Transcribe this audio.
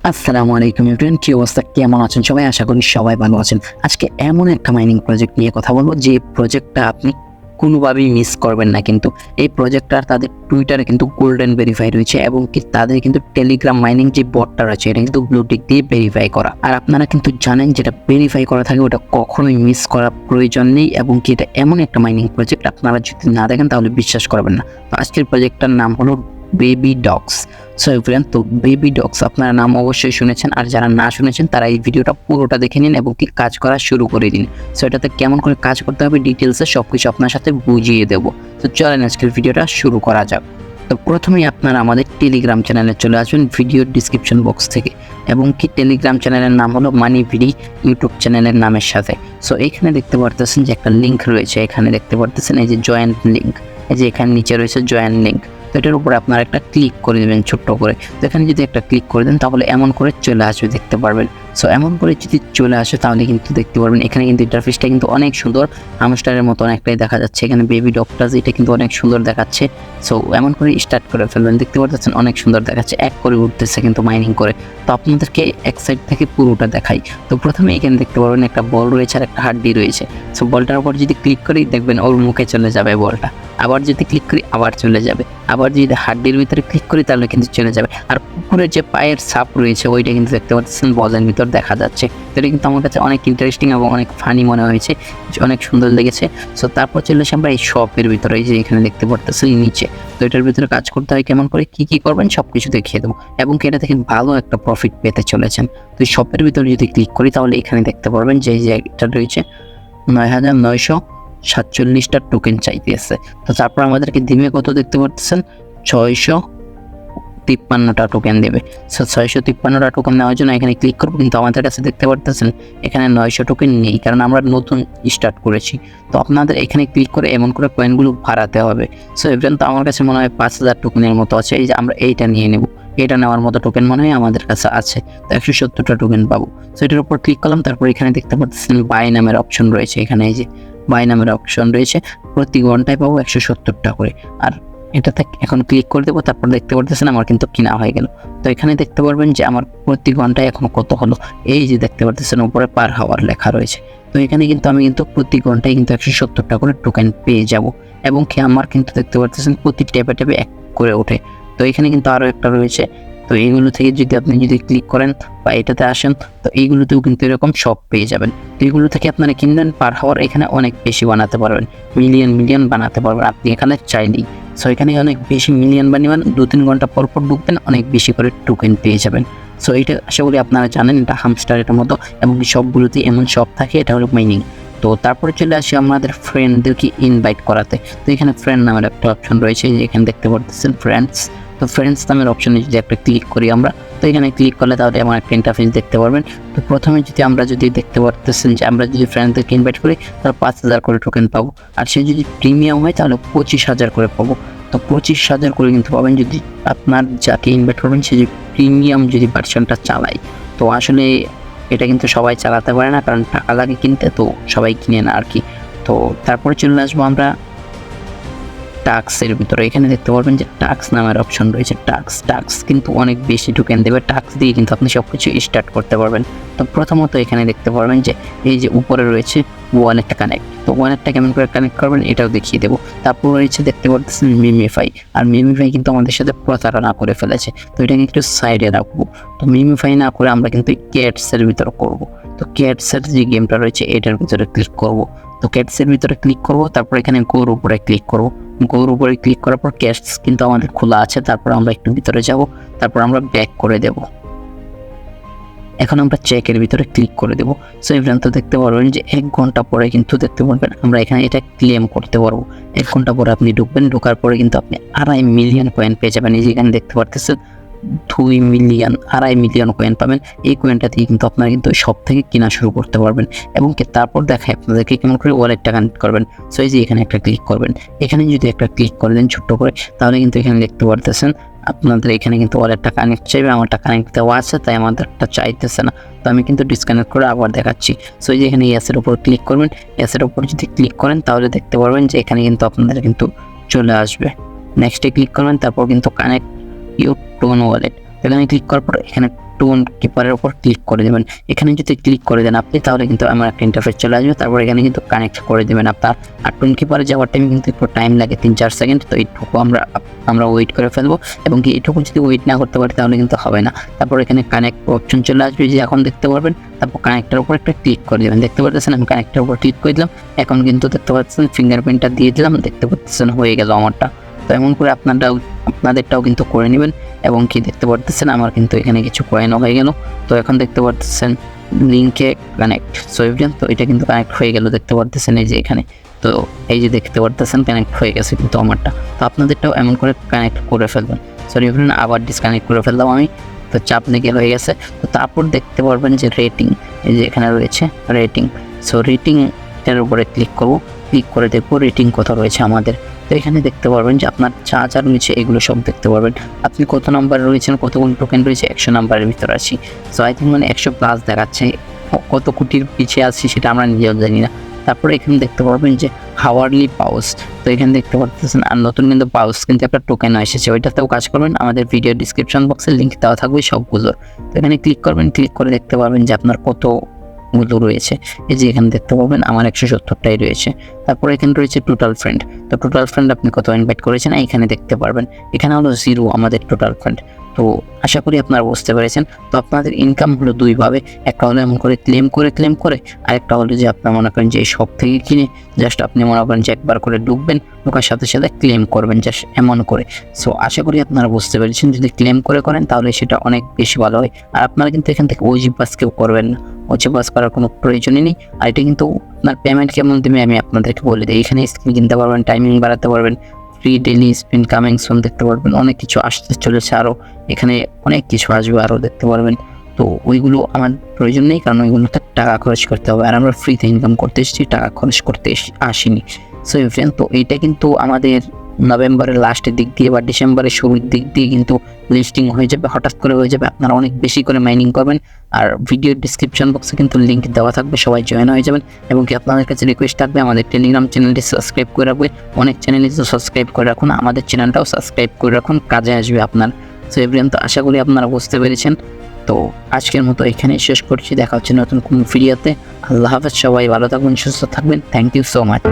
আসসালামু আলাইকুম এভরিওয়ান, কি অবস্থা, কেমন আছেন সবাই? আশা করি সবাই ভালো আছেন। আজকে এমন একটা মাইনিং প্রজেক্ট নিয়ে কথা বলবো যে প্রজেক্টটা আপনি কোনোভাবেই মিস করবেন না। কিন্তু এই প্রজেক্টটা তাদের টুইটারে কিন্তু গোল্ডেন ভেরিফাই রয়েছে এবং কি তাদের কিন্তু টেলিগ্রাম মাইনিং যে বটটা রয়েছে এটা কিন্তু ব্লু টিক দিয়ে ভেরিফাই করা। আর আপনারা কিন্তু জানেন যেটা ভেরিফাই করা থাকে ওটা কখনোই মিস করার প্রয়োজন নেই এবং কি এটা এমন একটা মাইনিং প্রজেক্ট আপনারা যদি না দেখেন তাহলে বিশ্বাস করবেন না। তো আজকের প্রজেক্টটার নাম হলো বেবি ডগস। সো এভরিওয়ান, তো বেবি ডগস আপনারা নাম অবশ্যই শুনেছেন, আর যারা না শুনেছেন তারা এই ভিডিওটা পুরোটা দেখে নিন এবং কি কাজ করা শুরু করে দিন। সো এটাতে কেমন করে কাজ করতে হবে ডিটেলসে সব কিছু আপনার সাথে বুঝিয়ে দেবো। তো চলেন আজকের ভিডিওটা শুরু করা যাক। তো প্রথমেই আপনারা আমাদের টেলিগ্রাম চ্যানেলে চলে আসবেন ভিডিওর ডিসক্রিপশন বক্স থেকে, এবং কি টেলিগ্রাম চ্যানেলের নাম হলো মানিভিডি ইউটিউব চ্যানেলের নামের সাথে। সো এখানে দেখতে পারতেছেন যে একটা লিঙ্ক রয়েছে, এখানে দেখতে পারতেছেন এই যে জয়েন্ট লিঙ্ক, এই যে এখানে নিচে রয়েছে জয়েন্ট লিঙ্ক। তো এটার উপরে আপনারা একটা ক্লিক করে দেবেন ছোট্ট করে। তো এখানে যদি একটা ক্লিক করে দেন তাহলে এমন করে চলে আসবে, দেখতে পারবেন। সো এমন করে যদি চলে আসে তাহলে কিন্তু দেখতে পারবেন এখানে কিন্তু ইন্টারফেসটা কিন্তু অনেক সুন্দর, হামস্টারের মতো অনেকটাই দেখা যাচ্ছে। এখানে বেবি ডগটা এটা কিন্তু অনেক সুন্দর দেখাচ্ছে। সো এমন করে স্টার্ট করে ফেলবেন, দেখতে পাচ্ছেন অনেক সুন্দর দেখাচ্ছে, এক করে উঠতেছে কিন্তু মাইনিং করে। তো আপনাদেরকে এক সাইড থেকে পুরোটা দেখাই। তো প্রথমে এখানে দেখতে পারবেন একটা বল রয়েছে আর একটা হাড্ডি রয়েছে। সো বলটার উপর যদি ক্লিক করি দেখবেন ওর মুখে চলে যাবে বলটা, আবার যদি ক্লিক করি আবার চলে যাবে, আবার যদি হাড্ডির ভিতরে ক্লিক করি তাহলে কিন্তু চলে যাবে। আর উপরে যে পায়ের ছাপ রয়েছে ওইটা কিন্তু দেখতে পাচ্ছেন বলের ভিতর দেখা যাচ্ছে। তো এটা কিন্তু আমার কাছে অনেক ইন্টারেস্টিং এবং অনেক ফানি মনে হয়েছে, অনেক সুন্দর লেগেছে। সো তারপর চলে আসে আমরা এই শপের ভিতরে, এই যে এখানে দেখতে পারতেছি নিচে। তো এটার ভিতরে কাজ করতে হয় কেমন করে, কি করবেন সব কিছু দেখিয়ে দেবো, এবং এটা থেকে ভালো একটা প্রফিট পেতে চলেছেন। তো এই শপের ভিতরে যদি ক্লিক করি তাহলে এখানে দেখতে পারবেন যে এই যে এটা রয়েছে 9,947টা টোকেন চাইতেছে। তো তারপর আমাদেরকে দিবে কত দেখতে পাচ্ছেন, 653টা টোকেন দেবে। সো 653টা টোকেন নেওয়ার জন্য এখানে ক্লিক করবো, কিন্তু আমাদের কাছে দেখতে পাচ্ছেন এখানে 900 টোকেন নেই, কারণ আমরা নতুন স্টার্ট করেছি। তো আপনাদের এখানে ক্লিক করে এমন করে কয়েনগুলো ভাড়াতে হবে। সো এভরিওয়ান, তো আমার কাছে মনে হয় 5000 টোকেনের মতো আছে, এই যে আমরা এইটা নিয়ে নেব। এটা নেওয়ার মতো টোকেন মনে হয় আমাদের কাছে আছে, তো 170টা টোকেন পাবো। সো এটার উপর ক্লিক করলাম, তারপর এখানে দেখতে পাচ্ছেন বাই নামের অপশন রয়েছে, এখানে এই যে বাই নামের অপশন রয়েছে, প্রতি ঘন্টায় পাবো 170টা করে। আর এটাতে এখন ক্লিক করে দেবো, তারপর দেখতে পারতেছেন আমার কিন্তু কিনা হয়ে গেল। তো এখানে দেখতে পারবেন যে আমার প্রতি ঘন্টায় এখন কত হলো, এই যে দেখতে পারতেছেন উপরে পার হাওয়ার লেখা রয়েছে। তো এখানে কিন্তু আমি কিন্তু প্রতি ঘন্টায় কিন্তু 170টা করে টোকেন পেয়ে যাব, এবং কি আমার কিন্তু দেখতে পারতেছেন প্রতি ট্যাপে ট্যাপে এক করে ওঠে। তো এখানে কিন্তু আরও একটা রয়েছে। তো এইগুলো থেকে যদি আপনি ক্লিক করেন বা এটাতে আসেন, তো এইগুলোতেও কিন্তু এরকম সব পেয়ে যাবেন। তো এইগুলো থেকে আপনারা কিনবেন, পার হাওয়ার এখানে অনেক বেশি বানাতে পারবেন, মিলিয়ন বানাতে পারবেন আপনি এখানে চাইলেই। সো এখানে অনেক বেশি মিলিয়ন বানিয়ে 2-3 ঘন্টা পর ঢুকবেন, অনেক বেশি করে টোকেন পেয়ে যাবেন। সো এটা আশা করি আপনারা জানেন, এটা হামস্টারের মতো, এবং সবগুলোতেই এমন সব থাকে, এটা হলো মাইনিং। তো তারপরে চলে আসি আমাদের ফ্রেন্ডদেরকে ইনভাইট করাতে। তো এখানে ফ্রেন্ড নামের একটা অপশন রয়েছে, এখানে দেখতে পাচ্ছেন ফ্রেন্ডস। তো ফ্রেন্ডস নামের অপশনে যদি একটা ক্লিক করি আমরা, তো এখানে ক্লিক করলে তাহলে আমার একটা ইন্টারফেস দেখতে পারবেন। তো প্রথমে আমরা দেখতে পারতেছেন যে আমরা যদি ফ্রেন্ডদেরকে ইনভাইট করি তাহলে 5000 করে টোকেন পাবো, আর সে যদি প্রিমিয়াম হয় তাহলে 25,000 করে পাবো। তো 25,000 করে কিন্তু পাবেন যদি আপনার যাকে ইনভাইট করবেন সে যদি প্রিমিয়াম ভার্সনটা চালায়। তো আসলে এটা কিন্তু সবাই চালাতে পারে না, কারণ টাকা লাগে কিনতে, তো সবাই কিনে না আর কি। তো তারপরে চলে আসবো আমরা টাক্সের ভিতরে। এখানে দেখতে পারবেন যে টাক্স নামের অপশন রয়েছে। টাক্স কিন্তু অনেক বেশি টোকেন দেবে, টাক্স দিয়ে কিন্তু আপনি সব কিছু স্টার্ট করতে পারবেন। তো প্রথমত এখানে দেখতে পারবেন যে এই যে উপরে রয়েছে ওয়ালেটটা কানেক্ট। তো ওয়ালেটটা কেমন করে কানেক্ট করবেন এটাও দেখিয়ে দেবো। তারপর রয়েছে দেখতে পাচ্ছেন মেমেফাই, আর মেমেফাই কিন্তু আমাদের সাথে প্রতারণা করে ফেলেছে, তো এটাকে একটু সাইডে রাখবো। তো মেমেফাই না করে আমরা কিন্তু ক্যাটসের ভিতরে করব। তো ক্যাটসের যে গেমটা রয়েছে এটার ভিতরে ক্লিক করব। তো ক্যাটসের ভিতরে ক্লিক করব, তারপর এখানে গোর উপরে ক্লিক করব। গোর উপরে ক্লিক করার পর ক্যাটস কিন্তু আমাদের খোলা আছে, তারপর আমরা একটু ভিতরে যাব, তারপর আমরা ব্যাক করে দেব। এখন আমরা চেকের ভিতরে ক্লিক করে দেবো। সো এখানে তো দেখতে পারবেন যে 1 ঘন্টা পরে কিন্তু দেখতে পারবেন আমরা এখানে এটা ক্লেম করতে পারবো। 1 ঘন্টা পরে আপনি ঢুকবেন, ঢোকার পরে কিন্তু আপনি 2.5 মিলিয়ন কয়েন পেয়ে যাবেন। এই যে এখানে দেখতে পারতেছেন 2 মিলিয়ন, 2.5 মিলিয়ন কয়েন পাবেন। এই কয়েনটা দিয়ে কিন্তু আপনারা কিন্তু সব থেকে কেনা শুরু করতে পারবেন, এবং তারপর দেখায় আপনাদেরকে কেমন করে ওয়ালেটটা কানেক্ট করবেন। সো এই যে এখানে একটা ক্লিক করবেন, এখানে যদি একটা ক্লিক করে দেন ছোট্ট করে, তাহলে কিন্তু এখানে দেখতে পারতেছেন আপনাদের এখানে কিন্তু ওয়ালেটটা কানেক্ট চাইবে। আমারটা কানেক্ট দেওয়া আছে, তাই আমাদেরটা চাইতেছে না। তো আমি কিন্তু ডিসকানেক্ট করে আবার দেখাচ্ছি। সো এই যে এখানে এসের উপর ক্লিক করবেন, এসের উপর যদি ক্লিক করেন তাহলে দেখতে পারবেন যে এখানে কিন্তু আপনাদের কিন্তু চলে আসবে। নেক্সটে ক্লিক করবেন, তারপর কিন্তু কানেক্ট ইউর টোন ওয়ালেট, এখানে ক্লিক করার পর এখানে টোন কিপারের উপর ক্লিক করে দেবেন। এখানে যদি ক্লিক করে দেন আপনি তাহলে কিন্তু আমার একটা ইন্টারফেস চলে আসবে। তারপর এখানে কিন্তু কানেক্ট করে দেবেন আপনার। আর টোন কিপারে যাওয়ার টাইমে কিন্তু একটু টাইম লাগে 3-4 সেকেন্ড। তো এইটুকু আমরা ওয়েট করে ফেলবো, এবং কি এইটুকু যদি ওয়েট না করতে পারি তাহলে কিন্তু হবে না। তারপর এখানে কানেক্ট অপশন চলে আসবে, যে এখন দেখতে পারবেন। তারপর কানেক্টের উপর একটা ক্লিক করে দেবেন। দেখতে পাচ্ছেন আমি কানেক্টের উপর ক্লিক করে দিলাম। এখন কিন্তু দেখতে পাচ্ছেন ফিঙ্গারপ্রিন্টটা দিয়ে দিলাম, দেখতে পাচ্ছেন হয়ে গেল আমারটা। তো এমন করে আপনাদেরটাও কিন্তু করে নেবেন। এবং কি দেখতে পাচ্ছেন আমার কিন্তু এখানে কিছু কয়েনও হয়ে গেল। তো এখন দেখতে পাচ্ছেন লিঙ্কে কানেক্ট। সো এভরিওয়ান, তো এটা কিন্তু কানেক্ট হয়ে গেল, দেখতে পাচ্ছেন এই যে এখানে। তো এই যে দেখতে পাচ্ছেন কানেক্ট হয়ে গেছে কিন্তু আমারটা। তো আপনাদেরটাও এমন করে কানেক্ট করে ফেলবেন। সরি এভরিওয়ান, আবার ডিসকানেক্ট করে ফেললাম আমি। তো চাপ নেগে হয়ে গেছে। তো তারপর দেখতে পারবেন যে রেটিং, এই যে এখানে রয়েছে রেটিং। সো রেটিং এর উপরে ক্লিক করব, ক্লিক করে দেখবো রেটিং কত রয়েছে আমাদের। তো এখানে দেখতে পারবেন যে আপনার যা রয়েছে এগুলো সব দেখতে পারবেন। আপনি কত নাম্বারে রয়েছেন, কতগুলো টোকেন রয়েছে, 100 নাম্বারের ভিতরে আছি। সো আই থিঙ্ক মানে 100+ দেখাচ্ছে। কত কোটির পিছিয়ে আছি সেটা আমরা নিজেও জানি না। তারপরে এখানে দেখতে পারবেন যে হাওয়ারলি পাউস। তো এখানে দেখতে পাচ্ছেন আর নতুন কিন্তু পাউস কিন্তু একটা টোকেন এসেছে, ওইটাতেও কাজ করবেন। আমাদের ভিডিও ডিসক্রিপশন বক্সে লিঙ্ক দেওয়া থাকবে সবগুলোর। তো এখানে ক্লিক করবেন, ক্লিক করে দেখতে পারবেন যে আপনার কতগুলো রয়েছে। এই যে এখানে দেখতে পাবেন আমার 170টাই রয়েছে। তারপরে এখানে রয়েছে টোটাল ফ্রেন্ড। তো টোটাল ফ্রেন্ড আপনি কত ইনভাইট করেছেন এখানে দেখতে পারবেন। এখানে হলো 0 আমাদের টোটাল ফ্রেন্ড। তো আশা করি আপনারা বুঝতে পেরেছেন। তো আপনাদের ইনকাম হলো দুইভাবে, একটা হলো এমন করে ক্লেম করে, আরেকটা হলো যে আপনারা মনে করেন যে এই শপ থেকে কিনে জাস্ট আপনি মনে করেন যে একবার করে ঢুকবেন, ঢোকার সাথে সাথে ক্লেম করবেন জাস্ট এমন করে। সো আশা করি আপনারা বুঝতে পেরেছেন। যদি ক্লেম করেন তাহলে সেটা অনেক বেশি ভালো হয়। আর আপনারা কিন্তু এখান থেকে ওজি পাস কেউ করবেন না, ওজি পাস করার কোনো প্রয়োজনই নেই। আর এটা কিন্তু আপনার পেমেন্ট কেমন দেবে আমি আপনাদেরকে বলে দিই। এখানে স্কিন কিনতে পারবেন, টাইমিং বাড়াতে পারবেন, free daily spin coming soon দেখতে পারবেন, অনেক কিছু আসতে চলেছে আরও। এখানে অনেক কিছু আসবে আরও দেখতে পারবেন। তো ওইগুলো আমার প্রয়োজন নেই, কারণ ওইগুলোতে টাকা খরচ করতে হবে। আর আমরা ফ্রিতে ইনকাম করতে এসেছি, টাকা খরচ করতে আসিনি। সো ফ্রেন্ড, তো এইটা কিন্তু আমাদের নভেম্বরের লাস্টের দিক দিয়ে বা ডিসেম্বরের শুরুর দিক দিয়ে কিন্তু লিস্টিং হয়ে যাবে, হঠাৎ করে হয়ে যাবে। আপনারা অনেক বেশি করে মাইনিং করবেন। আর ভিডিও ডিসক্রিপশন বক্সে কিন্তু লিঙ্ক দেওয়া থাকবে, সবাই জয়েন হয়ে যাবেন। এবং কি আপনাদের কাছে রিকোয়েস্ট থাকবে আমাদের টেলিগ্রাম চ্যানেলটি সাবস্ক্রাইব করে রাখবেন। অনেক চ্যানেলই তো সাবস্ক্রাইব করে রাখুন, আমাদের চ্যানেলটাও সাবস্ক্রাইব করে রাখুন, কাজে আসবে আপনার। সো এভরিওয়ান, তো আশা করি আপনারা বুঝতে পেরেছেন। তো আজকের মতো এখানে শেষ করছি, দেখা হচ্ছে নতুন কোনো ভিডিওতে। আল্লাহ হাফেজ, সবাই ভালো থাকবেন, সুস্থ থাকবেন। Thank you so much.